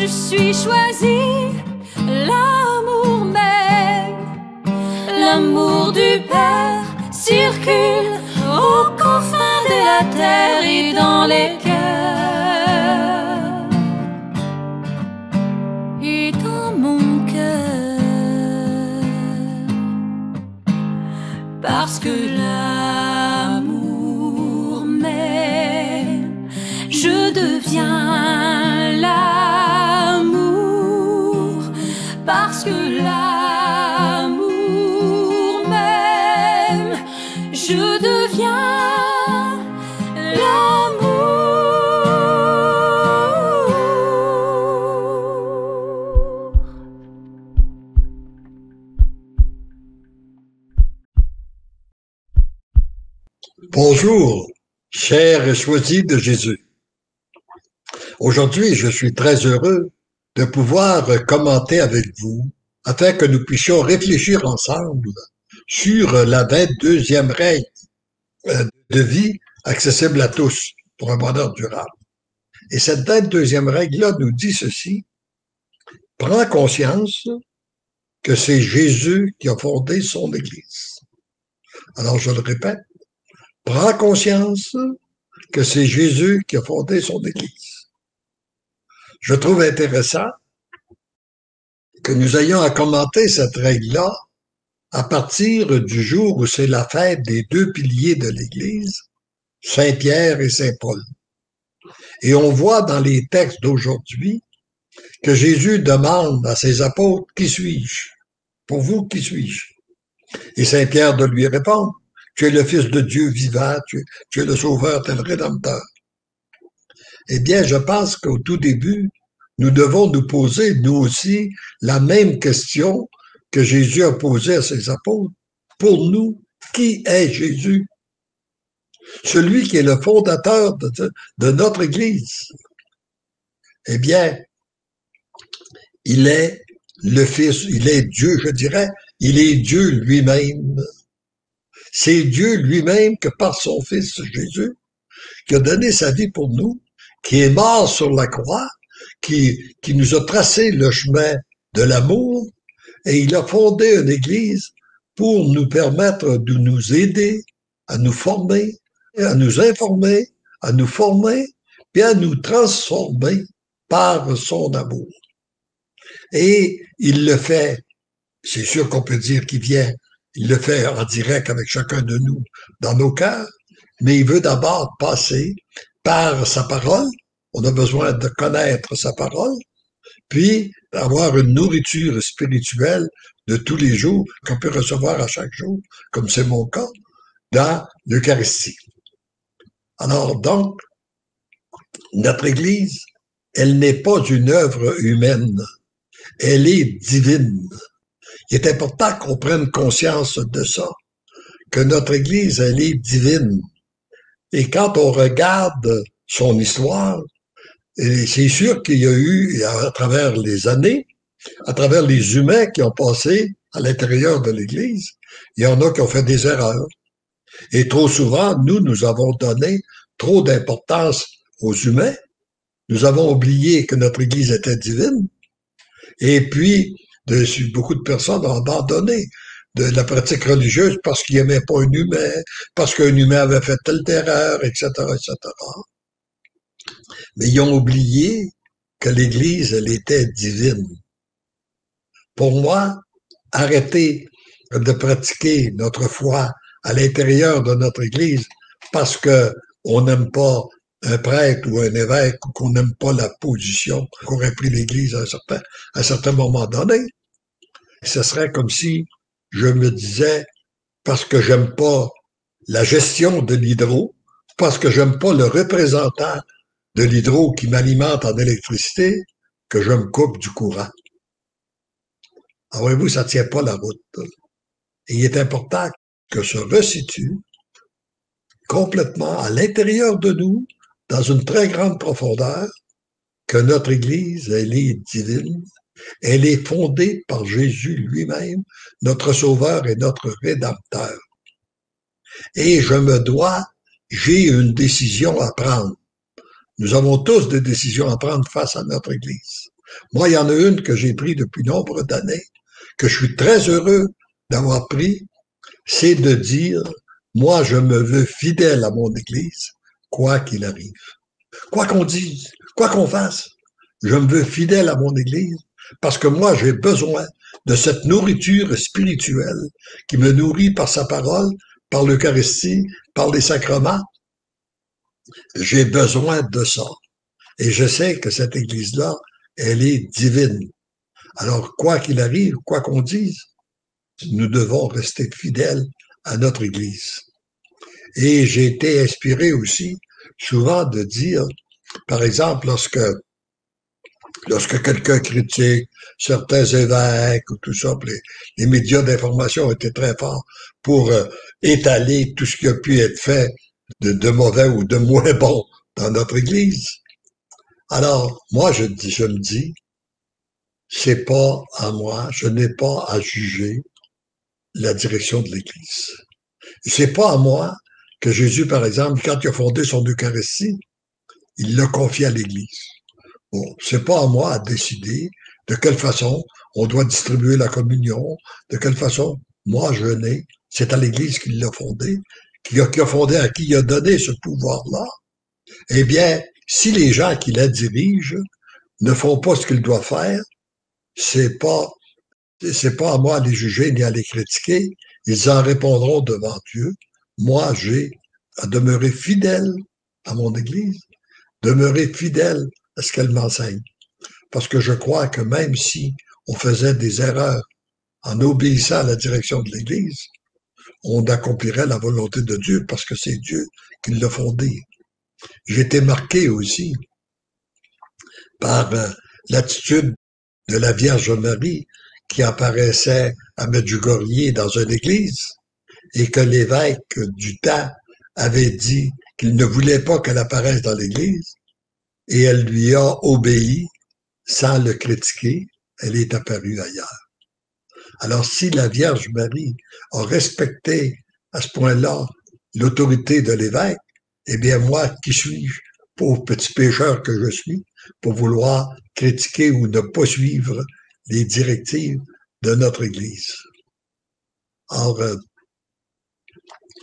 je suis choisie, l'amour même, l'amour du Père circule aux confins de la terre et dans les cœurs et dans mon cœur, parce que l'amour m'aime, je deviens l'amour, parce que l'amour m'aime, je deviens l'amour. Bonjour, chers et choisis de Jésus. Aujourd'hui, je suis très heureux de pouvoir commenter avec vous afin que nous puissions réfléchir ensemble sur la 22e règle de vie accessible à tous pour un bonheur durable. Et cette 22e règle-là nous dit ceci: prends conscience que c'est Jésus qui a fondé son Église. Alors, je le répète, prends conscience que c'est Jésus qui a fondé son Église. Je trouve intéressant que nous ayons à commenter cette règle-là à partir du jour où c'est la fête des deux piliers de l'Église, Saint Pierre et Saint Paul. Et on voit dans les textes d'aujourd'hui que Jésus demande à ses apôtres, « Qui suis-je? Pour vous, qui suis-je? » Et Saint Pierre de lui répondre, « Tu es le Fils de Dieu vivant, tu es le Sauveur, tu es le Rédempteur. » Eh bien, je pense qu'au tout début, nous devons nous poser, nous aussi, la même question que Jésus a posée à ses apôtres. Pour nous, qui est Jésus? Celui qui est le fondateur de notre Église. Eh bien, il est le Fils, il est Dieu, je dirais, il est Dieu lui-même. C'est Dieu lui-même que par son Fils Jésus, qui a donné sa vie pour nous, qui est mort sur la croix, qui nous a tracé le chemin de l'amour, et il a fondé une Église pour nous permettre de nous aider à nous former, à nous informer, à nous former, puis à nous transformer par son amour. Et il le fait, c'est sûr qu'on peut dire qu'il vient, il le fait en direct avec chacun de nous dans nos cœurs, mais il veut d'abord passer par sa parole. On a besoin de connaître sa parole, puis d'avoir une nourriture spirituelle de tous les jours qu'on peut recevoir à chaque jour, comme c'est mon cas, dans l'Eucharistie. Alors donc, notre Église, elle n'est pas une œuvre humaine, elle est divine. Il est important qu'on prenne conscience de ça, que notre Église, elle est divine. Et quand on regarde son histoire, et c'est sûr qu'il y a eu, à travers les années, à travers les humains qui ont passé à l'intérieur de l'Église, il y en a qui ont fait des erreurs. Et trop souvent, nous avons donné trop d'importance aux humains. Nous avons oublié que notre Église était divine. Et puis, beaucoup de personnes ont abandonné de la pratique religieuse parce qu'ils n'aimaient pas un humain, parce qu'un humain avait fait telle erreur, etc., etc. Mais ils ont oublié que l'Église, elle était divine. Pour moi, arrêter de pratiquer notre foi à l'intérieur de notre Église parce que on n'aime pas un prêtre ou un évêque ou qu'on n'aime pas la position qu'aurait pris l'Église à un certain moment donné, ce serait comme si je me disais, parce que j'aime pas la gestion de l'hydro, parce que j'aime pas le représentant de l'hydro qui m'alimente en électricité, que je me coupe du courant. Alors, voyez-vous, ça tient pas la route. Et il est important que se resitue complètement à l'intérieur de nous, dans une très grande profondeur, que notre Église, elle est divine, elle est fondée par Jésus lui-même, notre Sauveur et notre Rédempteur. Et j'ai une décision à prendre. Nous avons tous des décisions à prendre face à notre Église. Moi, il y en a une que j'ai pris depuis nombre d'années, que je suis très heureux d'avoir pris, c'est de dire, moi, je me veux fidèle à mon Église, quoi qu'il arrive. Quoi qu'on dise, quoi qu'on fasse, je me veux fidèle à mon Église parce que moi, j'ai besoin de cette nourriture spirituelle qui me nourrit par sa parole, par l'Eucharistie, par les sacrements. J'ai besoin de ça. Et je sais que cette Église-là, elle est divine. Alors, quoi qu'il arrive, quoi qu'on dise, nous devons rester fidèles à notre Église. Et j'ai été inspiré aussi souvent de dire, par exemple, lorsque quelqu'un critique certains évêques ou tout ça, les médias d'information étaient très forts pour étaler tout ce qui a pu être fait de mauvais ou de moins bon dans notre Église. Alors, moi, je me dis, c'est pas à moi, je n'ai pas à juger la direction de l'Église. C'est pas à moi que Jésus, par exemple, quand il a fondé son Eucharistie, il l'a confié à l'Église. Bon, c'est pas à moi à décider de quelle façon on doit distribuer la communion, de quelle façon. Moi, je n'ai. C'est à l'Église qui l'a fondé, qui a fondé, à qui il a donné ce pouvoir-là. Eh bien, si les gens qui la dirigent ne font pas ce qu'ils doivent faire, c'est pas à moi à les juger ni à les critiquer. Ils en répondront devant Dieu. Moi, j'ai à demeurer fidèle à mon Église, demeurer fidèle à ce qu'elle m'enseigne. Parce que je crois que même si on faisait des erreurs en obéissant à la direction de l'Église, on accomplirait la volonté de Dieu parce que c'est Dieu qui l'a fondé. J'ai été marqué aussi par l'attitude de la Vierge Marie qui apparaissait à Medjugorje dans une église et que l'évêque du temps avait dit qu'il ne voulait pas qu'elle apparaisse dans l'église et elle lui a obéi sans le critiquer, elle est apparue ailleurs. Alors si la Vierge Marie a respecté à ce point-là l'autorité de l'évêque, eh bien moi, qui suis-je, pauvre petit pécheur que je suis, pour vouloir critiquer ou ne pas suivre les directives de notre Église. Or,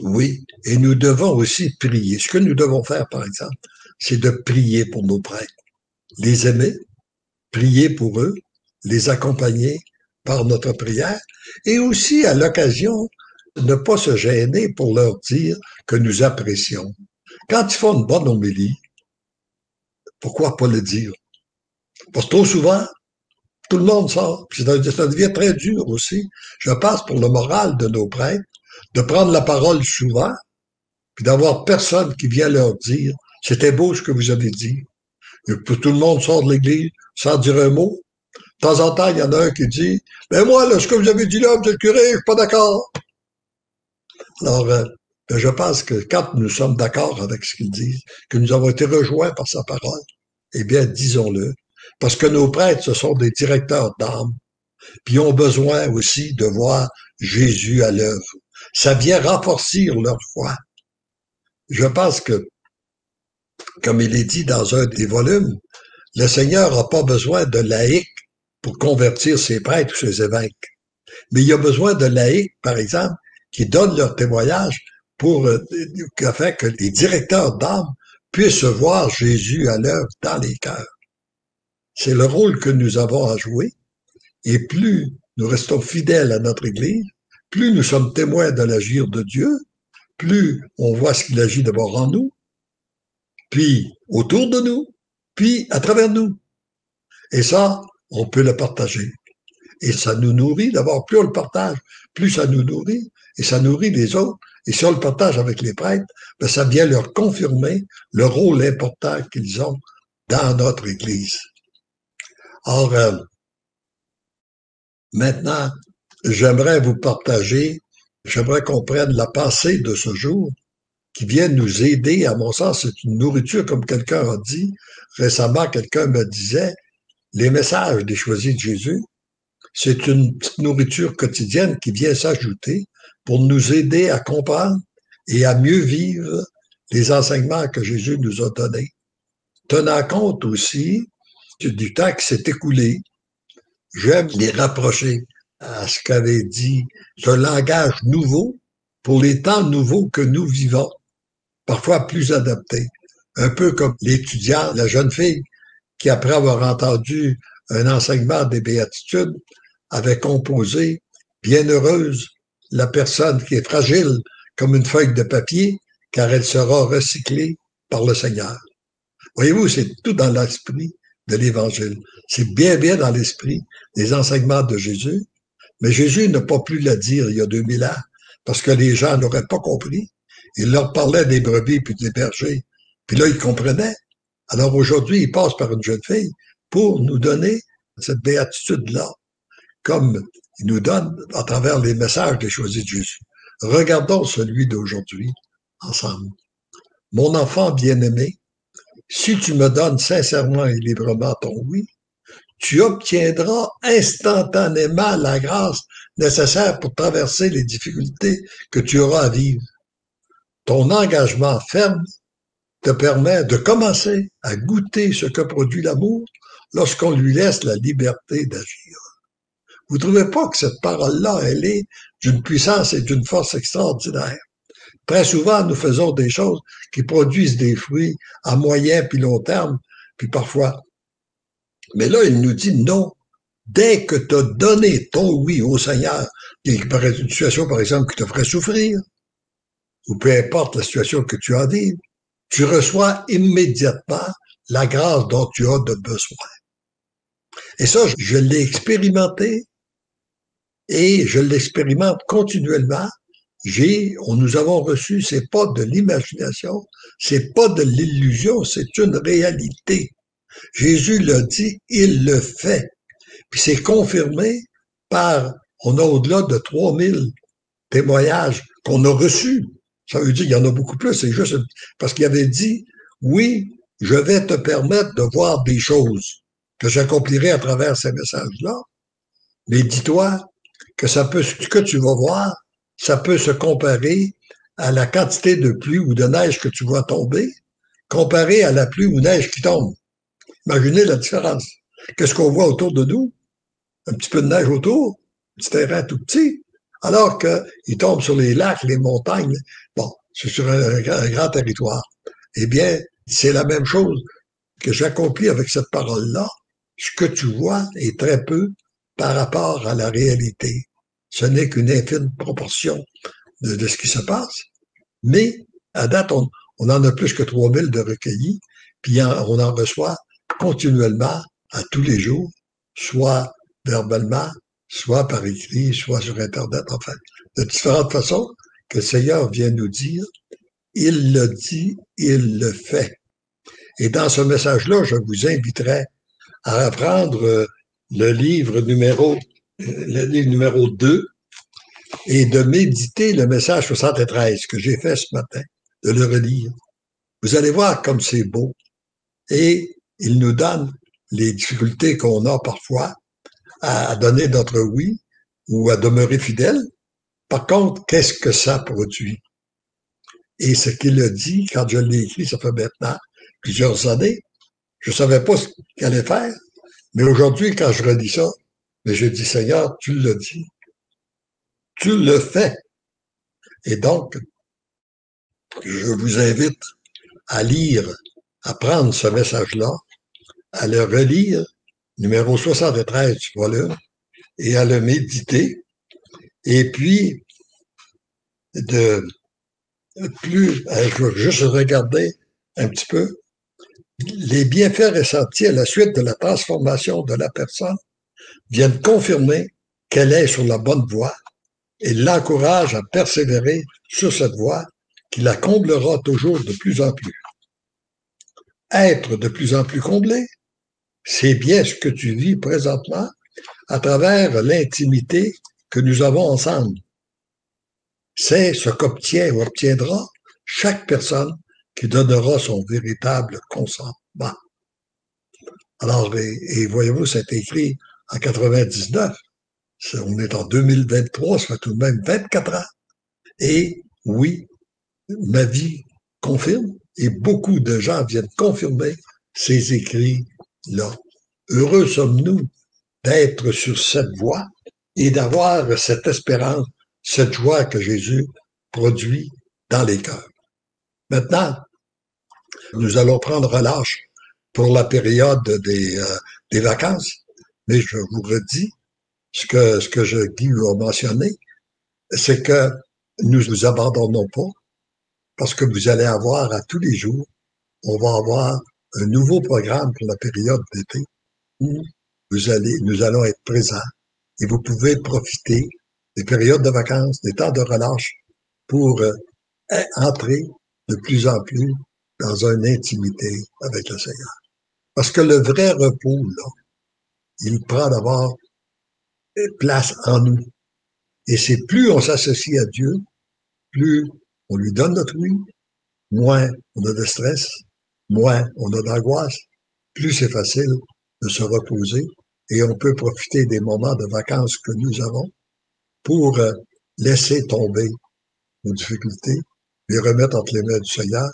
oui, et nous devons aussi prier. Ce que nous devons faire, par exemple, c'est de prier pour nos prêtres, les aimer, prier pour eux, les accompagner par notre prière, et aussi, à l'occasion, ne pas se gêner pour leur dire que nous apprécions. Quand ils font une bonne homélie, pourquoi pas le dire? Parce que trop souvent, tout le monde sort. Puis ça devient très dur aussi. Je pense pour le moral de nos prêtres, de prendre la parole souvent, puis d'avoir personne qui vient leur dire « C'était beau ce que vous avez dit ». Et puis tout le monde sort de l'église sans dire un mot. De temps en temps, il y en a un qui dit « Ben moi, là, ce que vous avez dit là, monsieur le curé, je suis pas d'accord ». Alors, je pense que quand nous sommes d'accord avec ce qu'ils disent, que nous avons été rejoints par sa parole, eh bien, disons-le. Parce que nos prêtres, ce sont des directeurs d'âme, puis ils ont besoin aussi de voir Jésus à l'œuvre. Ça vient renforcer leur foi. Je pense que, comme il est dit dans un des volumes, le Seigneur n'a pas besoin de laïcs pour convertir ses prêtres ou ses évêques. Mais il a besoin de laïcs, par exemple, qui donnent leur témoignage pour afin que les directeurs d'âme puissent voir Jésus à l'œuvre dans les cœurs. C'est le rôle que nous avons à jouer. Et plus nous restons fidèles à notre Église, plus nous sommes témoins de l'agir de Dieu, plus on voit ce qu'il agit d'abord en nous, puis autour de nous, puis à travers nous. Et ça, on peut le partager. Et ça nous nourrit. D'abord, plus on le partage, plus ça nous nourrit, et ça nourrit les autres. Et si on le partage avec les prêtres, ben ça vient leur confirmer le rôle important qu'ils ont dans notre Église. Or, maintenant, j'aimerais vous partager, j'aimerais qu'on prenne la pensée de ce jour qui vient nous aider. À mon sens, c'est une nourriture, comme quelqu'un a dit. Récemment, quelqu'un me disait, les messages des choisis de Jésus, c'est une petite nourriture quotidienne qui vient s'ajouter pour nous aider à comprendre et à mieux vivre les enseignements que Jésus nous a donnés. Tenant compte aussi du temps qui s'est écoulé, j'aime les rapprocher à ce qu'avait dit ce langage nouveau pour les temps nouveaux que nous vivons, parfois plus adaptés. Un peu comme l'étudiant, la jeune fille, qui après avoir entendu un enseignement des béatitudes, avait composé « Bienheureuse la personne qui est fragile comme une feuille de papier, car elle sera recyclée par le Seigneur. » Voyez-vous, c'est tout dans l'esprit de l'Évangile. C'est bien dans l'esprit des enseignements de Jésus. Mais Jésus n'a pas pu le dire il y a 2000 ans, parce que les gens n'auraient pas compris. Il leur parlait des brebis puis des bergers. Puis là, ils comprenaient. Alors aujourd'hui, il passe par une jeune fille pour nous donner cette béatitude-là, comme il nous donne à travers les messages des choisis de Jésus. Regardons celui d'aujourd'hui ensemble. Mon enfant bien-aimé, si tu me donnes sincèrement et librement ton oui, tu obtiendras instantanément la grâce nécessaire pour traverser les difficultés que tu auras à vivre. Ton engagement ferme te permet de commencer à goûter ce que produit l'amour lorsqu'on lui laisse la liberté d'agir. Vous ne trouvez pas que cette parole-là, elle est d'une puissance et d'une force extraordinaire? Très souvent, nous faisons des choses qui produisent des fruits à moyen puis long terme, puis parfois. Mais là, il nous dit non. Dès que tu as donné ton oui au Seigneur, une situation, par exemple, qui te ferait souffrir, ou peu importe la situation que tu as à vivre, tu reçois immédiatement la grâce dont tu as de besoin. Et ça, je l'ai expérimenté et je l'expérimente continuellement. Nous avons reçu, c'est pas de l'imagination, c'est pas de l'illusion, c'est une réalité. Jésus l'a dit, il le fait. Puis c'est confirmé par, on a au-delà de 3000 témoignages qu'on a reçus. Ça veut dire qu'il y en a beaucoup plus, c'est juste parce qu'il avait dit, oui, je vais te permettre de voir des choses que j'accomplirai à travers ces messages-là. Mais dis-toi que ce que tu vas voir, ça peut se comparer à la quantité de pluie ou de neige que tu vois tomber, comparé à la pluie ou neige qui tombe. Imaginez la différence. Qu'est-ce qu'on voit autour de nous? Un petit peu de neige autour, un petit terrain tout petit, alors qu'il tombe sur les lacs, les montagnes. Bon, c'est sur un grand territoire. Eh bien, c'est la même chose que j'accomplis avec cette parole-là. Ce que tu vois est très peu par rapport à la réalité. Ce n'est qu'une infime proportion de ce qui se passe. Mais, à date, on en a plus que 3000 de recueillis, puis on en reçoit continuellement, à tous les jours, soit verbalement, soit par écrit, soit sur Internet, enfin, de différentes façons que le Seigneur vient nous dire, il le dit, il le fait. Et dans ce message-là, je vous inviterai à apprendre le livre numéro 2 et de méditer le message 73 que j'ai fait ce matin, de le relire. Vous allez voir comme c'est beau. Et il nous donne les difficultés qu'on a parfois à donner notre oui ou à demeurer fidèle. Par contre, qu'est-ce que ça produit? Et ce qu'il a dit, quand je l'ai écrit, ça fait maintenant plusieurs années, je savais pas ce qu'il allait faire, mais aujourd'hui, quand je relis ça, mais je dis, Seigneur, tu l'as dit, tu le fais. Et donc, je vous invite à lire, à prendre ce message-là, à le relire, numéro 73 du volume, et à le méditer, et puis je vais juste regarder un petit peu les bienfaits ressentis à la suite de la transformation de la personne viennent confirmer qu'elle est sur la bonne voie et l'encourage à persévérer sur cette voie qui la comblera toujours de plus en plus. Être de plus en plus comblé, c'est bien ce que tu vis présentement à travers l'intimité que nous avons ensemble. C'est ce qu'obtient ou obtiendra chaque personne qui donnera son véritable consentement. Alors, et voyez-vous, c'est écrit en 99. On est en 2023, ça fait tout de même 24 ans. Et oui, ma vie confirme, et beaucoup de gens viennent confirmer ces écrits-là. Heureux sommes-nous d'être sur cette voie et d'avoir cette espérance, cette joie que Jésus produit dans les cœurs. Maintenant, nous allons prendre relâche pour la période des vacances, mais je vous redis ce que Guy a mentionné, c'est que nous ne vous abandonnons pas parce que vous allez avoir à tous les jours, on va avoir un nouveau programme pour la période d'été où nous allons être présents et vous pouvez profiter des périodes de vacances, des temps de relâche pour entrer de plus en plus dans une intimité avec le Seigneur. Parce que le vrai repos, là, il prend d'abord place en nous. Et c'est plus on s'associe à Dieu, plus on lui donne notre oui, moins on a de stress, moins on a d'angoisse, plus c'est facile de se reposer et on peut profiter des moments de vacances que nous avons pour laisser tomber nos difficultés, les remettre entre les mains du Seigneur,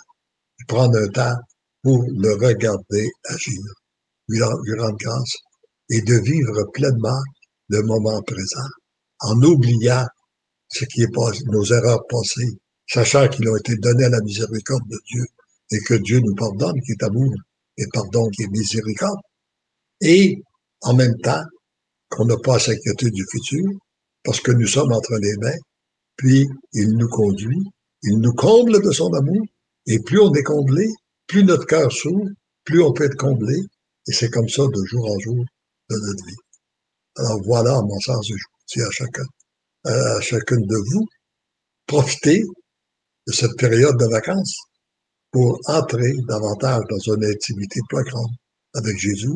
et prendre un temps pour le regarder agir, lui rendre grâce et de vivre pleinement le moment présent, en oubliant ce qui est passé, nos erreurs passées, sachant qu'ils ont été donnés à la miséricorde de Dieu et que Dieu nous pardonne, qui est amour, et pardon, qui est miséricorde. Et en même temps, qu'on n'a pas à s'inquiéter du futur, parce que nous sommes entre les mains, puis il nous conduit, il nous comble de son amour, et plus on est comblé, plus notre cœur s'ouvre, plus on peut être comblé, et c'est comme ça de jour en jour de notre vie. Alors voilà, à mon sens, je vous dis à chacune de vous, profitez de cette période de vacances pour entrer davantage dans une intimité plus grande avec Jésus.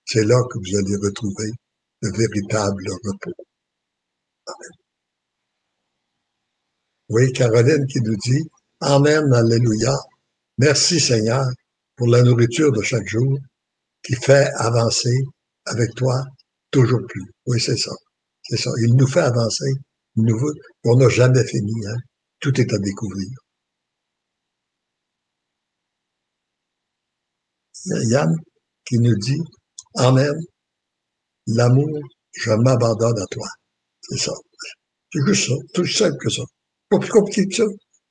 C'est là que vous allez retrouver le véritable repos. Amen. Oui, Caroline qui nous dit « Amen, Alléluia. Merci Seigneur pour la nourriture de chaque jour qui fait avancer avec toi toujours plus. » Oui, c'est ça. C'est ça. Il nous fait avancer. On n'a jamais fini. Hein? Tout est à découvrir. Yann qui nous dit « Amen. L'amour, je m'abandonne à toi. » C'est ça. C'est juste ça. Tout simple que ça. Pas plus compliqué que ça.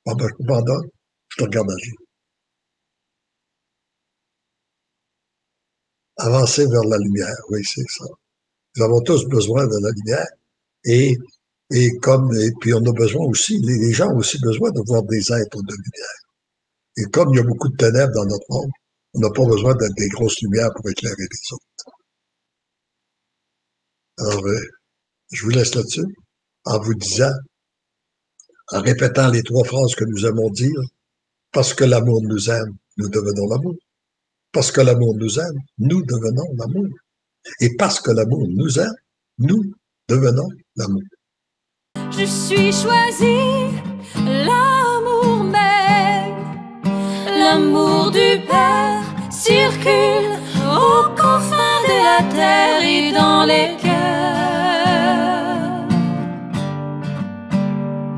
Ah ben, je m'abandonne. Je te regarde agir. Avancer vers la lumière. Oui, c'est ça. Nous avons tous besoin de la lumière. Et puis on a besoin aussi, les gens ont aussi besoin de voir des êtres de lumière. Et comme il y a beaucoup de ténèbres dans notre monde, on n'a pas besoin d'être des grosses lumières pour éclairer les autres. Alors, je vous laisse là-dessus, en vous disant, en répétant les 3 phrases que nous aimons dire, parce que l'amour nous aime, nous devenons l'amour. Parce que l'amour nous aime, nous devenons l'amour. Et parce que l'amour nous aime, nous devenons l'amour. Je suis choisi, l'amour même, l'amour du Père circule aux confins de la terre et dans les cœurs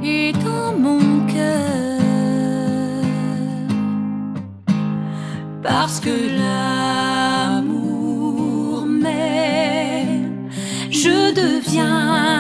et dans mon cœur, parce que l'amour m'aime, je deviens